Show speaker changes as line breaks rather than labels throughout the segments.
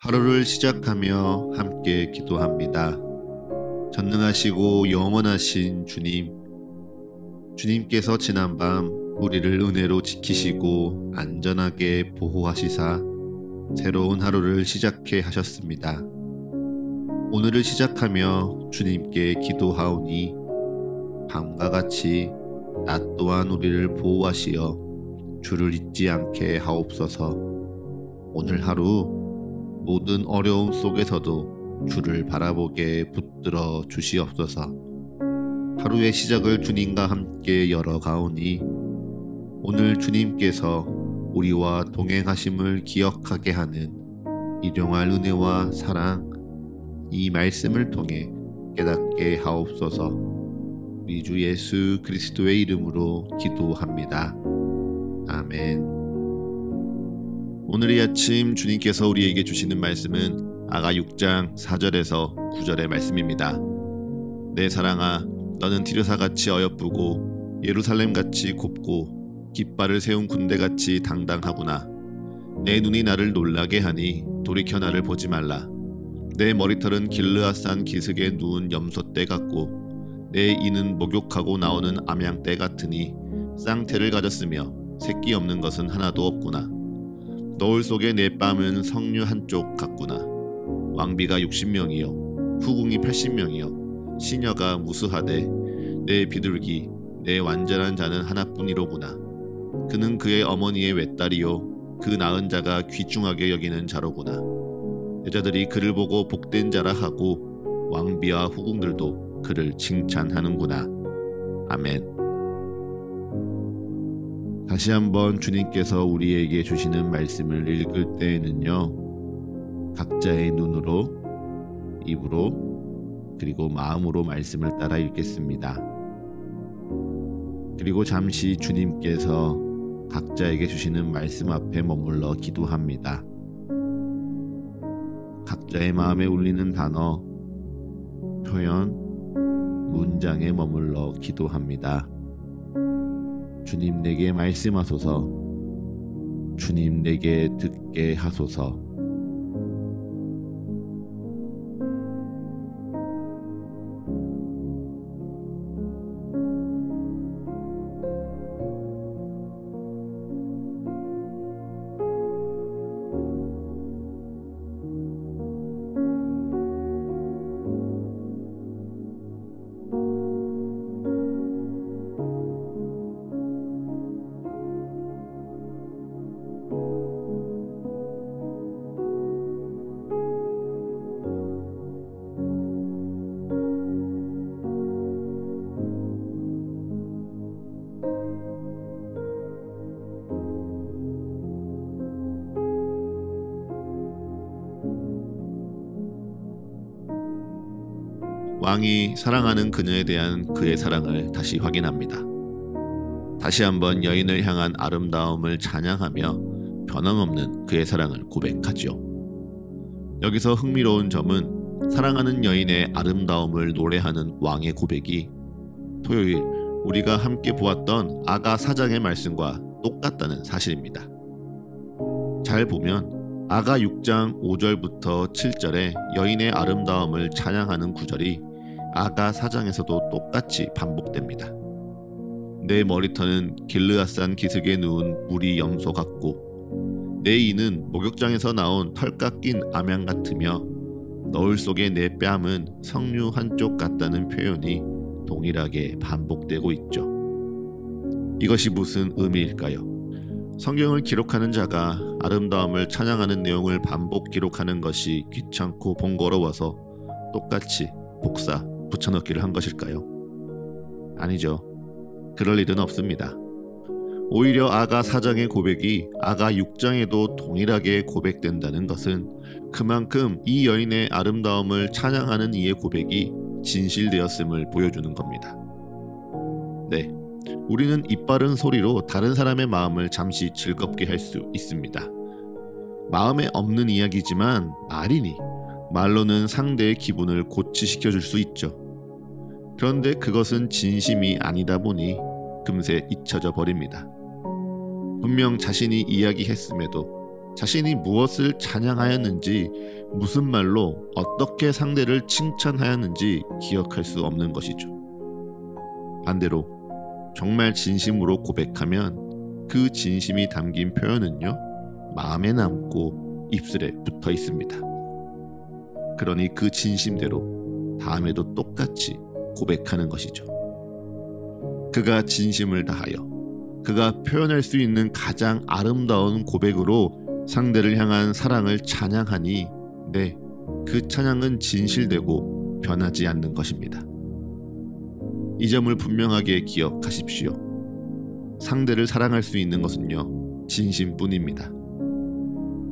하루를 시작하며 함께 기도합니다. 전능하시고 영원하신 주님, 주님께서 지난밤 우리를 은혜로 지키시고 안전하게 보호하시사 새로운 하루를 시작해 하셨습니다. 오늘을 시작하며 주님께 기도하오니 밤과 같이 낮 또한 우리를 보호하시어 주를 잊지 않게 하옵소서. 오늘 하루 모든 어려움 속에서도 주를 바라보게 붙들어 주시옵소서. 하루의 시작을 주님과 함께 열어가오니 오늘 주님께서 우리와 동행하심을 기억하게 하는 일용할 은혜와 사랑, 이 말씀을 통해 깨닫게 하옵소서. 우리 주 예수 그리스도의 이름으로 기도합니다. 아멘. 오늘 이 아침 주님께서 우리에게 주시는 말씀은 아가 6장 4절에서 9절의 말씀입니다. 내 사랑아, 너는 티르사같이 어여쁘고 예루살렘같이 곱고 깃발을 세운 군대같이 당당하구나. 내 눈이 나를 놀라게 하니 돌이켜 나를 보지 말라. 내 머리털은 길르앗산 기슭에 누운 염소떼 같고 내 이는 목욕하고 나오는 암양떼 같으니 쌍태를 가졌으며 새끼 없는 것은 하나도 없구나. 너울 속에 내 뺨은 성류 한쪽 같구나. 왕비가 60명이요 후궁이 80명이요 시녀가 무수하되 내 비둘기 내 완전한 자는 하나뿐이로구나. 그는 그의 어머니의 외딸이요 그 낳은 자가 귀중하게 여기는 자로구나. 여자들이 그를 보고 복된 자라 하고 왕비와 후궁들도 그를 칭찬하는구나. 아멘. 다시 한번 주님께서 우리에게 주시는 말씀을 읽을 때에는요, 각자의 눈으로, 입으로, 그리고 마음으로 말씀을 따라 읽겠습니다. 그리고 잠시 주님께서 각자에게 주시는 말씀 앞에 머물러 기도합니다. 각자의 마음에 울리는 단어, 표현, 문장에 머물러 기도합니다. 주님 내게 말씀하소서. 주님 내게 듣게 하소서. 왕이 사랑하는 그녀에 대한 그의 사랑을 다시 확인합니다. 다시 한번 여인을 향한 아름다움을 찬양하며 변함없는 그의 사랑을 고백하죠. 여기서 흥미로운 점은 사랑하는 여인의 아름다움을 노래하는 왕의 고백이 토요일 우리가 함께 보았던 아가 4장의 말씀과 똑같다는 사실입니다. 잘 보면 아가 6장 5절부터 7절에 여인의 아름다움을 찬양하는 구절이 아가 4장에서도 똑같이 반복됩니다. 내 머리털은 길르앗산 기슭에 누운 무리 염소 같고 내 이는 목욕장에서 나온 털 깎인 암양 같으며 너울 속에 내 뺨은 성류 한쪽 같다는 표현이 동일하게 반복되고 있죠. 이것이 무슨 의미일까요? 성경을 기록하는 자가 아름다움을 찬양하는 내용을 반복 기록하는 것이 귀찮고 번거로워서 똑같이 복사, 붙여넣기를 한 것일까요? 아니죠. 그럴 일은 없습니다. 오히려 아가 4장의 고백이 아가 6장에도 동일하게 고백된다는 것은 그만큼 이 여인의 아름다움을 찬양하는 이의 고백이 진실되었음을 보여주는 겁니다. 네, 우리는 입바른 소리로 다른 사람의 마음을 잠시 즐겁게 할 수 있습니다. 마음에 없는 이야기지만 말이니 말로는 상대의 기분을 고취시켜줄 수 있죠. 그런데 그것은 진심이 아니다 보니 금세 잊혀져 버립니다. 분명 자신이 이야기했음에도 자신이 무엇을 찬양하였는지 무슨 말로 어떻게 상대를 칭찬하였는지 기억할 수 없는 것이죠. 반대로 정말 진심으로 고백하면 그 진심이 담긴 표현은요, 마음에 남고 입술에 붙어 있습니다. 그러니 그 진심대로 다음에도 똑같이 고백하는 것이죠. 그가 진심을 다하여 그가 표현할 수 있는 가장 아름다운 고백으로 상대를 향한 사랑을 찬양하니, 네, 그 찬양은 진실되고 변하지 않는 것입니다. 이 점을 분명하게 기억하십시오. 상대를 사랑할 수 있는 것은요, 진심뿐입니다.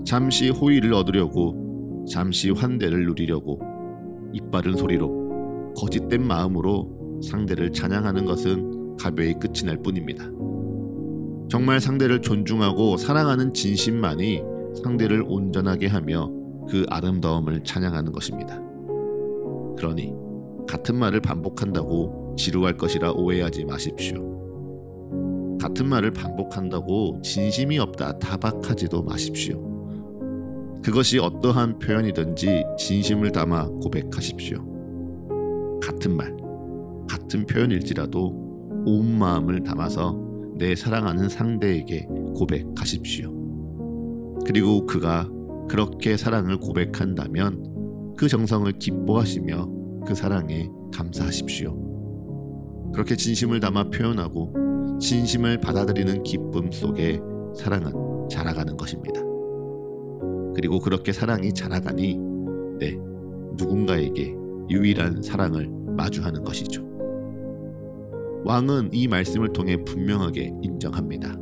잠시 호의를 얻으려고, 잠시 환대를 누리려고 이빠른 소리로, 거짓된 마음으로 상대를 찬양하는 것은 가벼이 끝이 날 뿐입니다. 정말 상대를 존중하고 사랑하는 진심만이 상대를 온전하게 하며 그 아름다움을 찬양하는 것입니다. 그러니 같은 말을 반복한다고 지루할 것이라 오해하지 마십시오. 같은 말을 반복한다고 진심이 없다 타박하지도 마십시오. 그것이 어떠한 표현이든지 진심을 담아 고백하십시오. 같은 말, 같은 표현일지라도 온 마음을 담아서 내 사랑하는 상대에게 고백하십시오. 그리고 그가 그렇게 사랑을 고백한다면 그 정성을 기뻐하시며 그 사랑에 감사하십시오. 그렇게 진심을 담아 표현하고 진심을 받아들이는 기쁨 속에 사랑은 자라가는 것입니다. 그리고 그렇게 사랑이 자라가니, 네, 누군가에게 유일한 사랑을 마주하는 것이죠. 왕은 이 말씀을 통해 분명하게 인정합니다.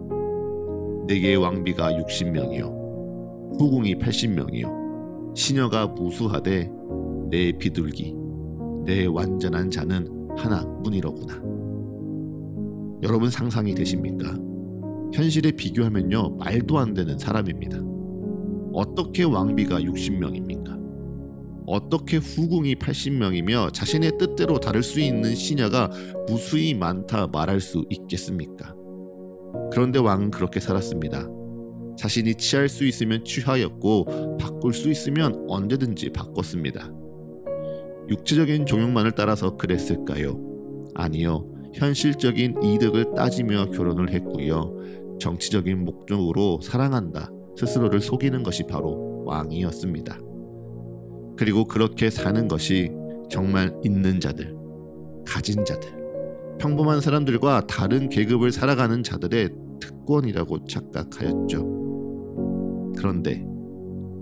내게 왕비가 60명이요 후궁이 80명이요 시녀가 무수하되 내 비둘기, 내 완전한 자는 하나뿐이로구나. 여러분 상상이 되십니까? 현실에 비교하면요, 말도 안 되는 사람입니다. 어떻게 왕비가 60명입니까? 어떻게 후궁이 80명이며 자신의 뜻대로 다를 수 있는 시녀가 무수히 많다 말할 수 있겠습니까? 그런데 왕은 그렇게 살았습니다. 자신이 취할 수 있으면 취하였고 바꿀 수 있으면 언제든지 바꿨습니다. 육체적인 종용만을 따라서 그랬을까요? 아니요. 현실적인 이득을 따지며 결혼을 했고요. 정치적인 목적으로 사랑한다 스스로를 속이는 것이 바로 왕이었습니다. 그리고 그렇게 사는 것이 정말 있는 자들, 가진 자들, 평범한 사람들과 다른 계급을 살아가는 자들의 특권이라고 착각하였죠. 그런데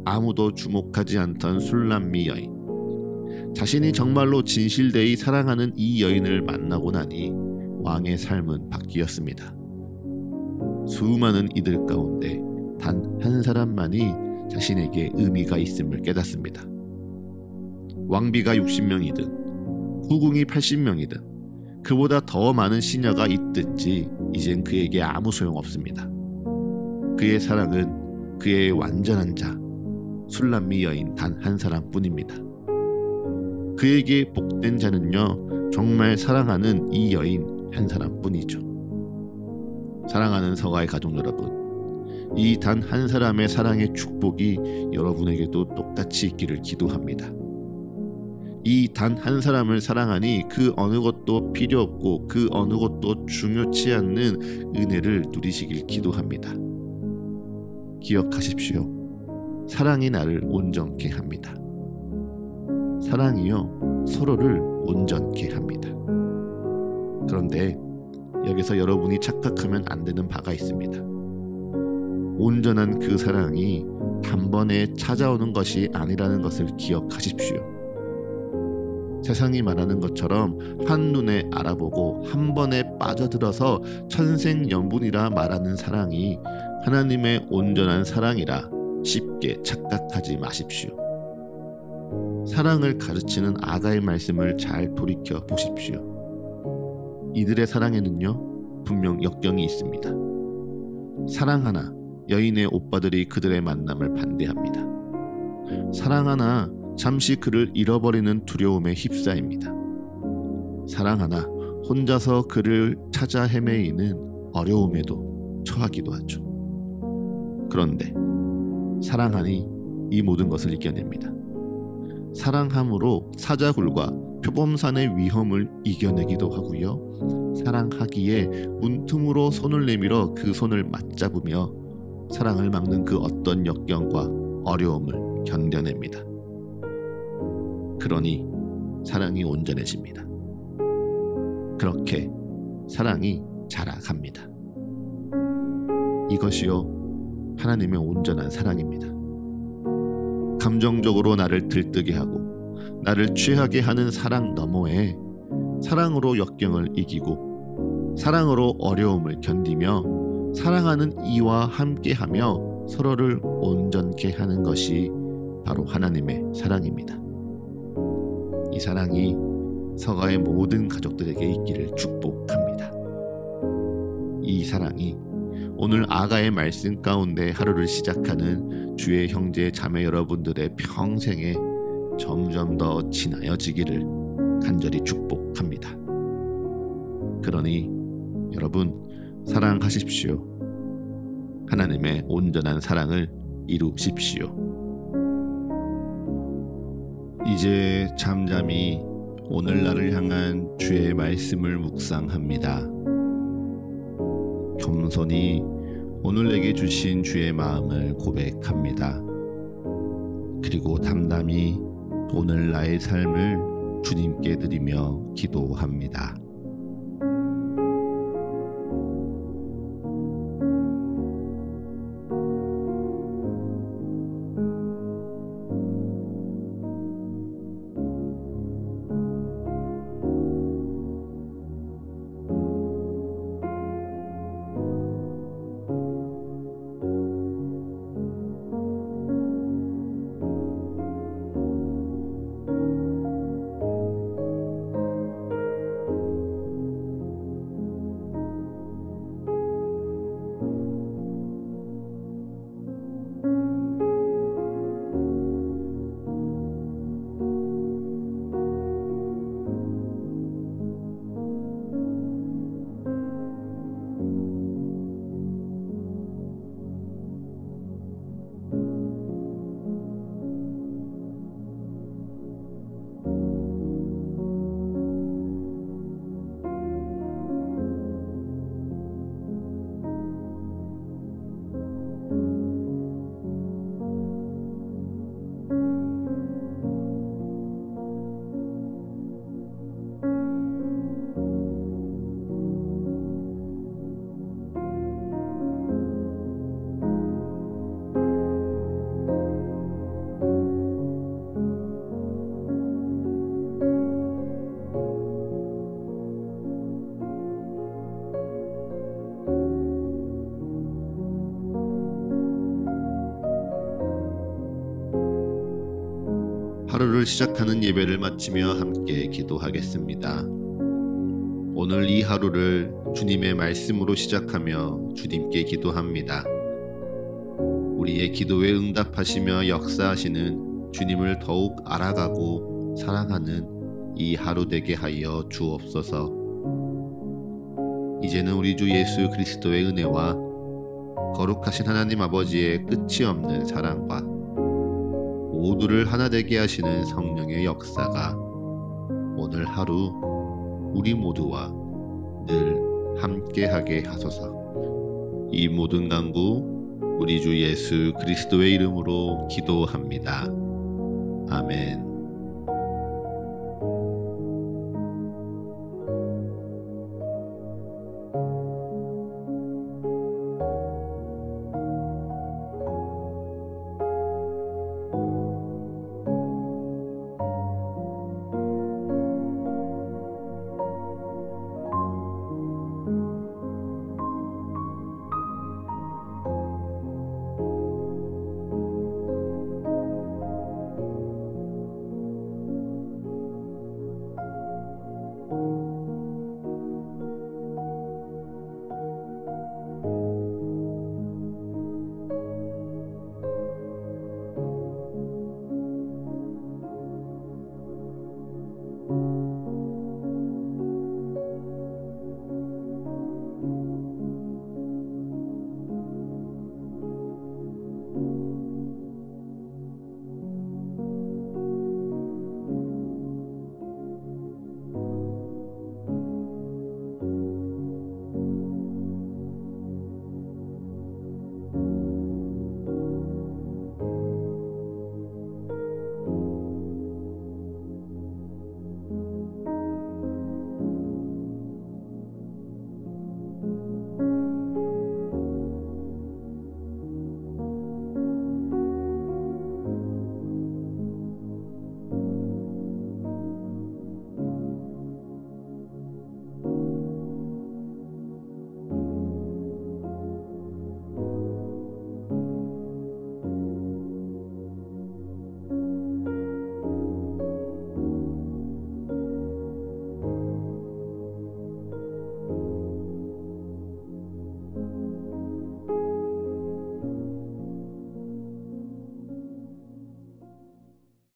아무도 주목하지 않던 술람미 여인, 자신이 정말로 진실되이 사랑하는 이 여인을 만나고 나니 왕의 삶은 바뀌었습니다. 수많은 이들 가운데 단 한 사람만이 자신에게 의미가 있음을 깨닫습니다. 왕비가 60명이든 후궁이 80명이든 그보다 더 많은 시녀가 있든지 이젠 그에게 아무 소용없습니다. 그의 사랑은 그의 완전한 자, 술람미 여인 단 한 사람뿐입니다. 그에게 복된 자는요, 정말 사랑하는 이 여인 한 사람뿐이죠. 사랑하는 서가의 가족 여러분, 이 단 한 사람의 사랑의 축복이 여러분에게도 똑같이 있기를 기도합니다. 이 단 한 사람을 사랑하니 그 어느 것도 필요 없고 그 어느 것도 중요치 않는 은혜를 누리시길 기도합니다. 기억하십시오. 사랑이 나를 온전케 합니다. 사랑이요, 서로를 온전케 합니다. 그런데 여기서 여러분이 착각하면 안 되는 바가 있습니다. 온전한 그 사랑이 단번에 찾아오는 것이 아니라는 것을 기억하십시오. 세상이 말하는 것처럼 한눈에 알아보고 한 번에 빠져들어서 천생연분이라 말하는 사랑이 하나님의 온전한 사랑이라 쉽게 착각하지 마십시오. 사랑을 가르치는 아가의 말씀을 잘 돌이켜 보십시오. 이들의 사랑에는요, 분명 역경이 있습니다. 사랑하나 여인의 오빠들이 그들의 만남을 반대합니다. 사랑하나 잠시 그를 잃어버리는 두려움에 휩싸입니다. 사랑하나 혼자서 그를 찾아 헤매이는 어려움에도 처하기도 하죠. 그런데 사랑하니 이 모든 것을 이겨냅니다. 사랑함으로 사자굴과 표범산의 위험을 이겨내기도 하고요. 사랑하기에 문틈으로 손을 내밀어 그 손을 맞잡으며 사랑을 막는 그 어떤 역경과 어려움을 견뎌냅니다. 그러니 사랑이 온전해집니다. 그렇게 사랑이 자라갑니다. 이것이요 하나님의 온전한 사랑입니다. 감정적으로 나를 들뜨게 하고 나를 취하게 하는 사랑 너머에 사랑으로 역경을 이기고 사랑으로 어려움을 견디며 사랑하는 이와 함께하며 서로를 온전케 하는 것이 바로 하나님의 사랑입니다. 이 사랑이 서가의 모든 가족들에게 있기를 축복합니다. 이 사랑이 오늘 아가의 말씀 가운데 하루를 시작하는 주의 형제 자매 여러분들의 평생에 점점 더 진하여지기를 간절히 축복합니다. 그러니 여러분 사랑하십시오. 하나님의 온전한 사랑을 이루십시오. 이제 잠잠히 오늘날을 향한 주의 말씀을 묵상합니다. 겸손히 오늘 내게 주신 주의 마음을 고백합니다. 그리고 담담히 오늘 나의 삶을 주님께 드리며 기도합니다. 하루를 시작하는 예배를 마치며 함께 기도하겠습니다. 오늘 이 하루를 주님의 말씀으로 시작하며 주님께 기도합니다. 우리의 기도에 응답하시며 역사하시는 주님을 더욱 알아가고 사랑하는 이 하루 되게 하여 주옵소서. 이제는 우리 주 예수 그리스도의 은혜와 거룩하신 하나님 아버지의 끝이 없는 사랑과 모두를 하나 되게 하시는 성령의 역사가 오늘 하루 우리 모두와 늘 함께하게 하소서. 이 모든 간구 우리 주 예수 그리스도의 이름으로 기도합니다. 아멘.